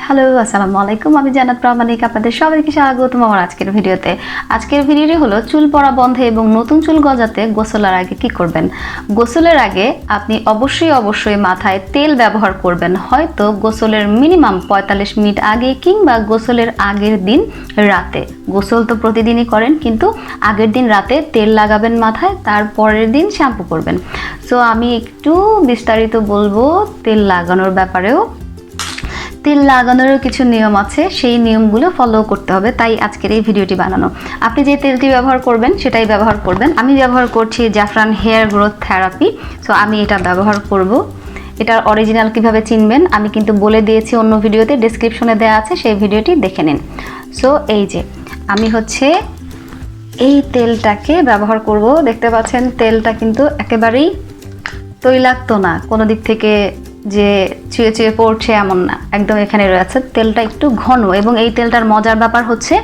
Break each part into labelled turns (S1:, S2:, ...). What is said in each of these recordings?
S1: Hello আসসালামু আলাইকুম, আমি জান্নাত প্রামাণিক। আপনাদের সবাইকে স্বাগতম আমার আজকের ভিডিওতে। আজকের ভিডিওটি হলো চুল পড়া বন্ধে এবং নতুন চুল গজাতে গোসলের আগে কি করবেন। গোসলের আগে আপনি অবশ্যই মাথায় তেল ব্যবহার করবেন, হয়তো গোসলের মিনিমাম 45 মিনিট আগে কিংবা গোসলের আগের দিন রাতে। গোসল তো প্রতিদিনই করেন, কিন্তু আগের দিন রাতে তেল লাগাবেন মাথায়, তারপরের দিন শ্যাম্পু করবেন। সো আমি একটু বিস্তারিত বলবো তেল লাগানোর ব্যাপারেও। তেল লাগানোরও কিছু নিয়ম আছে, সেই নিয়মগুলো ফলো করতে হবে, তাই আজকের এই ভিডিওটি বানানো। আপনি যে তেলটি ব্যবহার করবেন সেটাই ব্যবহার করবেন। আমি ব্যবহার করছি জাফরান হেয়ার গ্রোথ থেরাপি। সো আমি এটা ব্যবহার করব। এটার অরিজিনাল কিভাবে চিনবেন আমি কিন্তু বলে দিয়েছি অন্য ভিডিওতে, ডেসক্রিপশনে দেওয়া আছে, সেই ভিডিওটি দেখে নিন। সো এই যে আমি এই তেলটাকে ব্যবহার করব। দেখতে পাচ্ছেন তেলটা কিন্তু একেবারেই তৈলাক্ত না, কোনো দিক থেকে যে চুয়ে চুয়ে পড়ছে এমন না, একদম এখানে রয়েছে। তেলটা একটু ঘন, এবং এই তেলটার মজার ব্যাপার হচ্ছে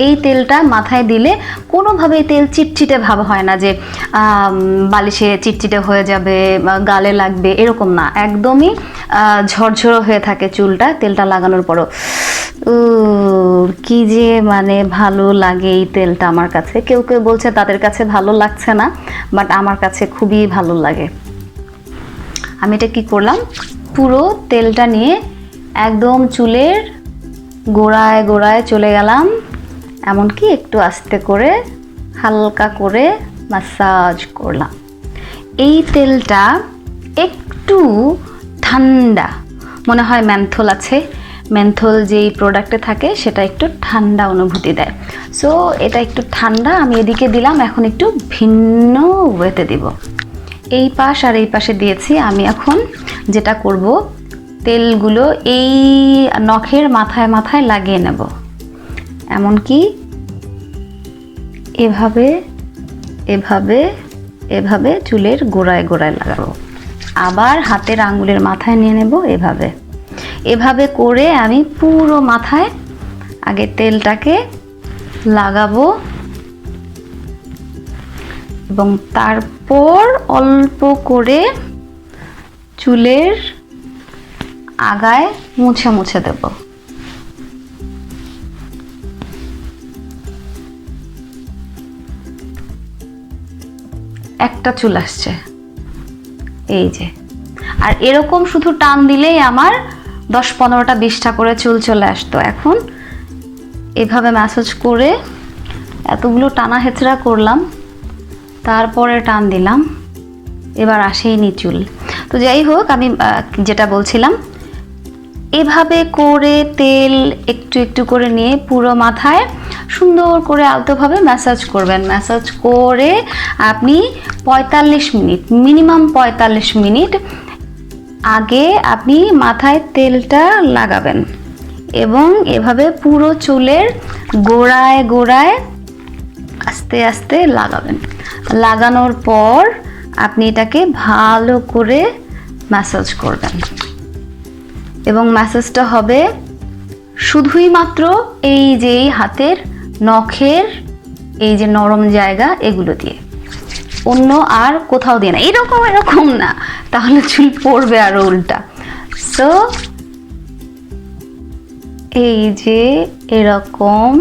S1: এই তেলটা মাথায় দিলে কোনোভাবেই তেল চিটচিটে ভাব হয় না, যে বালিশে চিটচিটে হয়ে যাবে বা গালে লাগবে, এরকম না। একদমই ঝরঝরো হয়ে থাকে চুলটা তেলটা লাগানোর পরও। কি যে মানে ভালো লাগে এই তেলটা আমার কাছে। কেউ কেউ বলছে তাদের কাছে ভালো লাগছে না, বাট আমার কাছে খুবই ভালো লাগে। আমি এটা কি করলাম, পুরো তেলটা নিয়ে একদম চুলের গোড়ায় গোড়ায় চলে গেলাম, এমনকি একটু আস্তে করে হালকা করে ম্যাসাজ করলাম। এই তেলটা একটু ঠান্ডা, মনে হয় মেন্থল আছে, মেন্থল যেই প্রোডাক্টে থাকে সেটা একটু ঠান্ডা অনুভূতি দেয়। সো এটা একটু ঠান্ডা, আমি এদিকে দিলাম। এখন একটু ভিন্ন ওয়েতে দিব, এই পাশ আর এই পাশে দিয়েছি। আমি এখন যেটা করব, তেলগুলো এই নখের মাথায় মাথায় লাগিয়ে নেব, এমনকি এভাবে এভাবে এভাবে চুলের গোড়ায় গোড়ায় লাগাবো। আবার হাতের আঙ্গুলের মাথায় নিয়ে নেব, এভাবে এভাবে করে আমি পুরো মাথায় আগে তেলটাকে লাগাবো, এবং তারপর অল্প করে চুলের আগায় মুছে মুছে দেব। একটা চুল আসছে, এই যে। আর এরকম শুধু টান দিলেই আমার 10, 15টা, 20টা করে চুল চলে আসতো। এখন এভাবে ম্যাসাজ করে এতগুলো টানা হেঁচড়া করলাম, তারপরে টান দিলাম, এবার আসেইনি চুল। তো যাই হোক, আমি যেটা বলছিলাম, এভাবে করে তেল একটু একটু করে নিয়ে পুরো মাথায় সুন্দর করে আলতোভাবে ম্যাসাজ করবেন। ম্যাসাজ করে আপনি 45 মিনিট, মিনিমাম 45 মিনিট আগে আপনি মাথায় তেলটা লাগাবেন, এবং এভাবে পুরো চুলের গোড়ায় গোড়ায় আস্তে আস্তে লাগাবেন। লাগানোর পর আপনি এটাকে ভালো করে ম্যাসাজ করবেন, এবং ম্যাসাজটা হবে শুধুই মাত্র এই যে হাতের নখের এই যে নরম জায়গা, এগুলো দিয়ে, অন্য আর কোথাও দিয়ে না। এরকম না, তাহলে চুল পড়বে আরো উল্টা। সো এই যে এরকম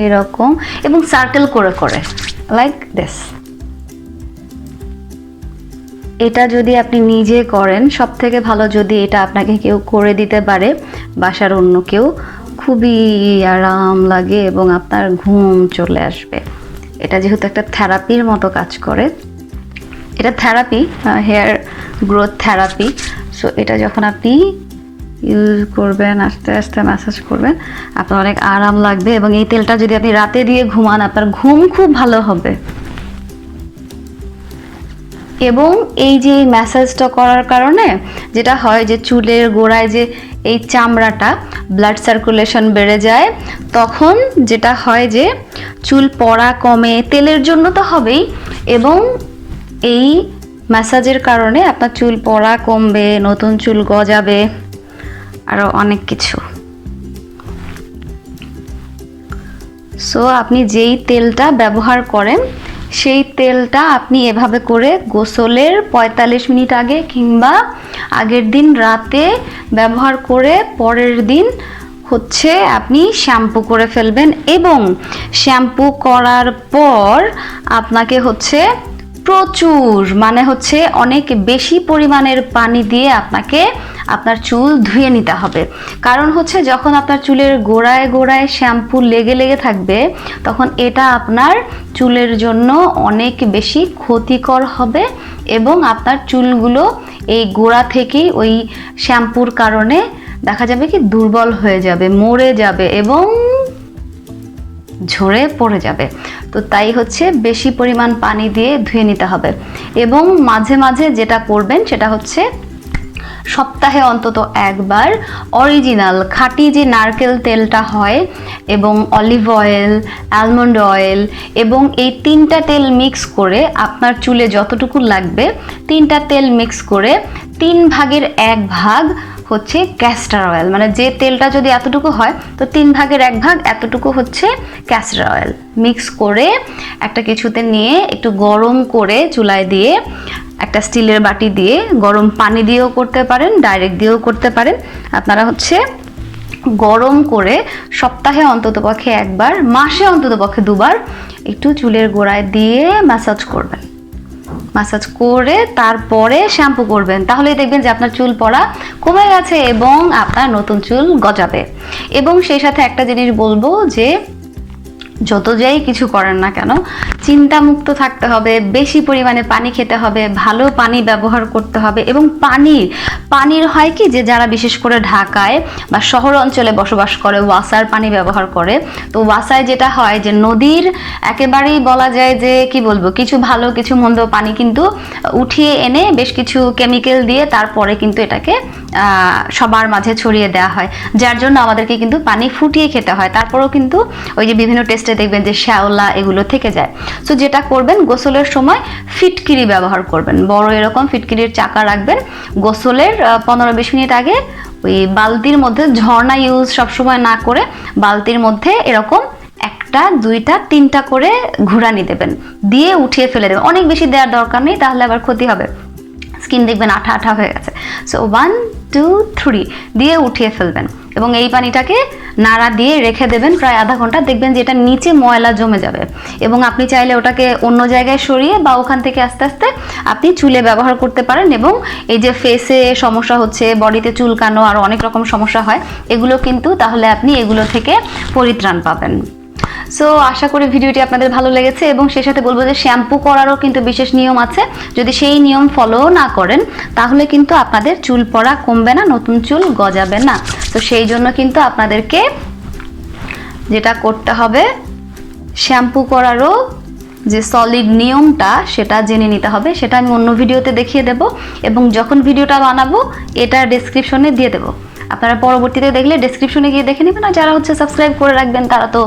S1: এরকম, এবং সার্কেল করে করে, লাইক দিস। এটা যদি আপনি নিজে করেন সব থেকে ভালো, যদি এটা আপনাকে কেউ করে দিতে পারে, বাসার অন্য কেউ, খুবই আরাম লাগে এবং আপনার ঘুম চলে আসবে। এটা যেহেতু একটা থেরাপির মতো কাজ করে, এটা therapy, hair growth therapy. So এটা যখন আপনি ইউজ করবেন, আস্তে আস্তে ম্যাসাজ করবেন, আপনার অনেক আরাম লাগবে। এবং এই তেলটা যদি আপনি রাতে দিয়ে ঘুমান, আপনার ঘুম খুব ভালো হবে। এবং এই যে ম্যাসাজটা করার কারণে যেটা হয়, যে চুলের গোড়ায় যে এই চামড়াটা, ব্লাড সার্কুলেশন বেড়ে যায়, তখন যেটা হয় যে চুল পড়া কমে, তেলের জন্য তো হবেই, এবং এই ম্যাসাজের কারণে আপনার চুল পড়া কমবে, নতুন চুল গজাবে, আরও অনেক কিছু। সো আপনি যেই তেলটা ব্যবহার করেন সেই তেলটা আপনি এভাবে করে গোসলের 45 মিনিট আগে কিংবা আগের দিন রাতে ব্যবহার করে পরের দিন হচ্ছে আপনি শ্যাম্পু করে ফেলবেন এবং শ্যাম্পু করার পর আপনাকে হচ্ছে প্রচুর মানে হচ্ছে অনেক বেশি পরিমাণের পানি দিয়ে আপনাকে আপনার চুল ধুয়ে নিতে হবে। কারণ হচ্ছে যখন আপনার চুলের গোড়ায় গোড়ায় শ্যাম্পু লেগে লেগে থাকবে তখন এটা আপনার চুলের জন্য অনেক বেশি ক্ষতিকর হবে এবং আপনার চুলগুলো এই গোড়া থেকেই ওই শ্যাম্পুর কারণে দেখা যাবে কি দুর্বল হয়ে যাবে, মরে যাবে এবং ঝরে পড়ে যাবে। তো তাই হচ্ছে বেশি পরিমাণ পানি দিয়ে ধুয়ে নিতে হবে এবং মাঝে মাঝে যেটা করবেন সেটা হচ্ছে সপ্তাহে অন্তত একবার অরিজিনাল খাঁটি যে নারকেল তেলটা হয় এবং অলিভ অয়েল, আলমন্ড অয়েল এবং এই 3টা তেল মিক্স করে আপনার চুলে যতটুকু লাগবে 3টা তেল মিক্স করে 3 ভাগের 1 ভাগ হচ্ছে ক্যাস্টর অয়েল, মানে যে তেলটা যদি এতটুকু হয় তো 3 ভাগের 1 ভাগ এতটুকু হচ্ছে ক্যাস্টর অয়েল মিক্স করে একটা কিছুতে নিয়ে একটু গরম করে চুলায় দিয়ে একটা স্টিলের বাটি দিয়ে গরম পানি দিয়েও করতে পারেন, ডাইরেক্ট দিয়েও করতে পারেন। আপনারা হচ্ছে গরম করে সপ্তাহে অন্ততপক্ষে একবার, মাসে অন্ততপক্ষে 2বার একটু চুলের গোড়ায় দিয়ে ম্যাসাজ করবেন। ম্যাসাজ করে তারপরে শ্যাম্পু করবেন, তাহলেই দেখবেন যে আপনার চুল পড়া কমে গেছে এবং আপনার নতুন চুল গজাবে। এবং সেই সাথে একটা জিনিস বলবো যে যত যাই কিছু করেন না কেন চিন্তামুক্ত থাকতে হবে, বেশি পরিমাণে পানি খেতে হবে, ভালো পানি ব্যবহার করতে হবে এবং পানির হয় কি যে যারা বিশেষ করে ঢাকায় বা শহর অঞ্চলে বসবাস করে ওয়াসার পানি ব্যবহার করে, তো ওয়াসায় যেটা হয় যে নদীর একেবারেই বলা যায় যে কি বলবো কিছু ভালো কিছু মন্দ পানি কিন্তু উঠিয়ে এনে বেশ কিছু কেমিক্যাল দিয়ে তারপরে কিন্তু এটাকে সবার মাঝে ছড়িয়ে দেওয়া হয়, যার জন্য আমাদেরকে কিন্তু পানি ফুটিয়ে খেতে হয়। তারপরেও কিন্তু ওই যে বিভিন্ন টেস্টে দেখবেন যে শ্যাওলা এগুলো থেকে যায়। সো যেটা করবেন গোসলের সময় ফিটকিরি ব্যবহার করবেন, বড় এরকম ফিটকিরির চাকা রাখবেন। গোসলের 15-20 মিনিট আগে ওই বালতির মধ্যে, ঝর্ণা ইউজ সবসময় না করে বালতির মধ্যে এরকম 1টা 2টা 3টা করে ঘুরানি দেবেন, দিয়ে উঠিয়ে ফেলে দেবেন। অনেক বেশি দেওয়ার দরকার নেই, তাহলে আবার ক্ষতি হবে, স্কিন দেখবেন আঠা আঠা হয়ে গেছে। সো 1 2 3 দিয়ে উঠিয়ে ফেলবেন এবং এই পানিটাকে নাড়া দিয়ে রেখে দেবেন প্রায় আধা ঘন্টা। দেখবেন যে এটা নিচে ময়লা জমে যাবে এবং আপনি চাইলে ওটাকে অন্য জায়গায় সরিয়ে বা ওখান থেকে আস্তে আস্তে আপনি চুলে ব্যবহার করতে পারেন। এবং এই যে ফেসে সমস্যা হচ্ছে, বডিতে চুলকানো আর অনেক রকম সমস্যা হয়, এগুলো কিন্তু তাহলে আপনি এগুলো থেকে পরিত্রাণ পাবেন। সো আশা করি ভিডিওটি আপনাদের ভালো লেগেছে এবং সেই সাথে বলবো যে শ্যাম্পু করারও কিন্তু বিশেষ নিয়ম আছে, যদি সেই নিয়ম ফলো না করেন তাহলে কিন্তু আপনাদের চুল পড়া কমবে না, নতুন চুল গজাবে না। তো সেই জন্য কিন্তু আপনাদেরকে যেটা করতে হবে শ্যাম্পু করারও যে সলিড নিয়মটা সেটা জেনে নিতে হবে, সেটা আমি অন্য ভিডিওতে দেখিয়ে দেব এবং যখন ভিডিওটা বানাবো এটা ডেসক্রিপশনে দিয়ে দেবো, আপনারা পরবর্তীতে দেখলে ডেসক্রিপশনে গিয়ে দেখে নেবেন। আর যারা হচ্ছে সাবস্ক্রাইব করে রাখবেন তারা তো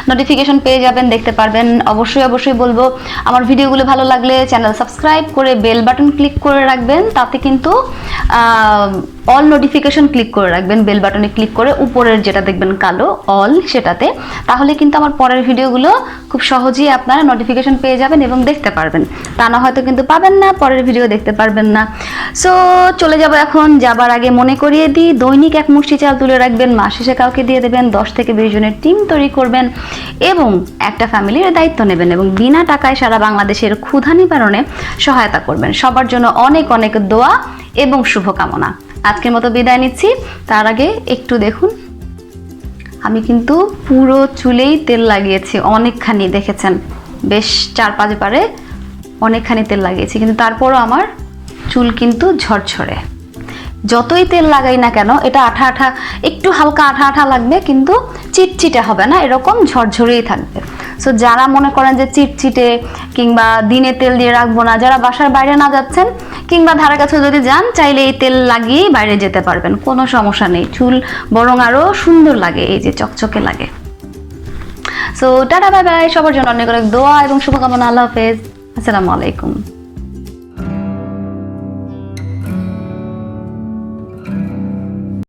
S1: নোটিফিকেশন পেয়ে যাবেন, দেখতে পারবেন। অবশ্যই বলবো আমার ভিডিওগুলো ভালো লাগলে চ্যানেল সাবস্ক্রাইব করে বেল বাটন ক্লিক করে রাখবেন, তাতে কিন্তু অল নোটিফিকেশন ক্লিক করে রাখবেন, বেল বাটনে ক্লিক করে উপরের যেটা দেখবেন কালো অল সেটাতে, তাহলে কিন্তু আমার পরের ভিডিওগুলো খুব সহজেই আপনারা নোটিফিকেশন পেয়ে যাবেন এবং দেখতে পারবেন। তা না হয়তো কিন্তু পাবেন না, পরের ভিডিও দেখতে পারবেন না। সো চলে যাব এখন, যাবার আগে মনে করিয়ে দিই দৈনিক 1 মুষ্টি চাল তুলে রাখবেন, মাস শেষে কাউকে দিয়ে দেবেন, 10 থেকে 20 জনের টিম তৈরি করবেন এবং একটা ফ্যামিলির দায়িত্ব নেবেন এবং বিনা টাকায় সারা বাংলাদেশের ক্ষুধা নিবারণে সহায়তা করবেন। সবার জন্য অনেক অনেক দোয়া এবং শুভকামনা। আজকের মতো বিদায় নিচ্ছি, তার আগে একটু দেখুন আমি কিন্তু পুরো চুলেই তেল লাগিয়েছি, অনেকখানি দেখেছেন, বেশ 4-5 বারে অনেকখানি তেল লাগিয়েছি, কিন্তু তারপরও আমার চুল কিন্তু ঝরঝরে। যতই তেল লাগাই না কেন এটা আঠা আঠা, একটু হালকা আঠা আঠা লাগবে কিন্তু চিটচিটে হবে না, এরকম ঝরঝরেই থাকবে। সো যারা মনে করেন যে চিটচিটে কিংবা দিনে তেল দিয়ে রাখবো না, যারা বাসার বাইরে না যাচ্ছেন কিংবা ধারে কাছে যদি যান চাইলে এই তেল লাগিয়েই বাইরে যেতে পারবেন, কোনো সমস্যা নেই, চুল বরং আরো সুন্দর লাগে, এই যে চকচকে লাগে। সো টাটা বাই বাই, সবার জন্য অনেক অনেক দোয়া এবং শুভকামনা। আল্লাহ হাফেজ, আসসালামু আলাইকুম।